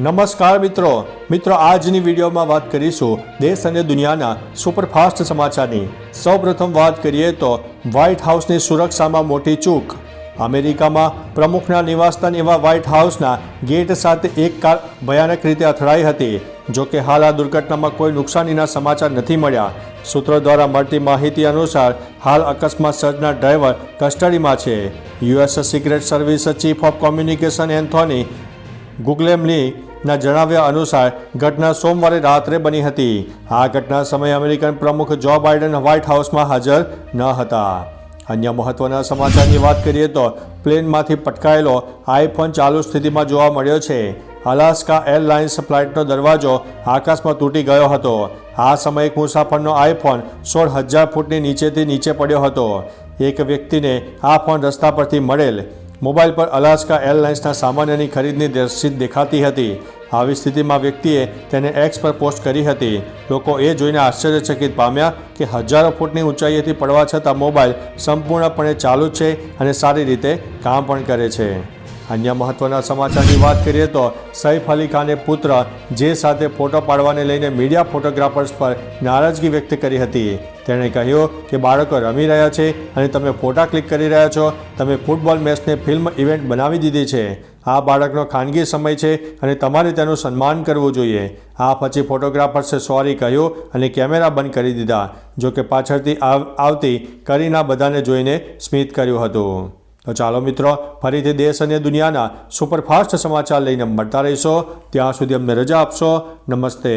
નમસ્કાર મિત્રો આજની વિડીયોમાં વાત કરીશું દેશ અને દુનિયાના સુપરફાસ્ટ સમાચારની। સૌપ્રથમ વાત કરીએ તો વ્હાઇટ હાઉસની સુરક્ષામાં મોટી ચૂક। અમેરિકામાં પ્રમુખના નિવાસસ્થાન એવા વ્હાઇટ હાઉસના ગેટ સાથે એક કાર ભયાનક રીતે અથડાઈ હતી। જોકે હાલ આ દુર્ઘટનામાં કોઈ નુકસાનીના સમાચાર નથી મળ્યા। સૂત્રો દ્વારા મળતી માહિતી અનુસાર હાલ અકસ્માત સર્જનાર ડ્રાઈવર કસ્ટડીમાં છે। US secret service chief of communication Anthony ગુગલેમલીના જણાવ્યા અનુસાર ઘટના સોમવારે રાત્રે બની હતી। આ ઘટના સમયે અમેરિકન પ્રમુખ જો બાઇડન વ્હાઇટ હાઉસમાં હાજર ન હતા। અન્ય મહત્વના સમાચારની વાત કરીએ તો પ્લેનમાંથી પટકાયેલો આઈફોન ચાલુ સ્થિતિમાં જોવા મળ્યો છે। અલાસ્કા એરલાઇન્સ ફ્લાઇટનો દરવાજો આકાશમાં તૂટી ગયો હતો। આ સમયે એક મુસાફરનો આઈફોન 16,000 ફૂટની નીચેથી નીચે પડ્યો હતો। એક વ્યક્તિને આ ફોન રસ્તા પરથી મળેલ મોબાઈલ પર અલાસ્કા એરલાઇન્સના સામાનની ખરીદની રસીદ દેખાતી હતી। આવી સ્થિતિમાં વ્યક્તિએ તેને એક્સ પર પોસ્ટ કરી હતી। લોકો એ જોઈને આશ્ચર્યચકિત પામ્યા કે હજારો ફૂટની ઊંચાઈએથી પડવા છતાં મોબાઈલ સંપૂર્ણપણે ચાલુ છે અને સારી રીતે કામ પણ કરે છે। અન્ય મહત્વના સમાચારની વાત કરીએ તો સૈફ અલી ખાને પુત્ર જે સાથે ફોટો પાડવાને લઈને મીડિયા ફોટોગ્રાફર્સ પર નારાજગી વ્યક્ત કરી હતી। તેણે કહ્યું કે બાળકો રમી રહ્યા છે અને તમે ફોટા ક્લિક કરી રહ્યા છો। તમે ફૂટબોલ મેચને ફિલ્મ ઇવેન્ટ બનાવી દીધી છે। આ બાળકનો ખાનગી સમય છે અને તમારે તેનું સન્માન કરવું જોઈએ। આ પછી ફોટોગ્રાફર્સે સોરી કહ્યું અને કેમેરા બંધ કરી દીધા। જોકે પાછળથી આવતી કરીના બધાને જોઈને સ્મિત કર્યું હતું। તો ચાલો મિત્રો, ફરીથી દેશ અને દુનિયાના સુપરફાસ્ટ સમાચાર લઈને મળતા રહીશો। ત્યાં સુધી અમને રજા આપશો। નમસ્તે।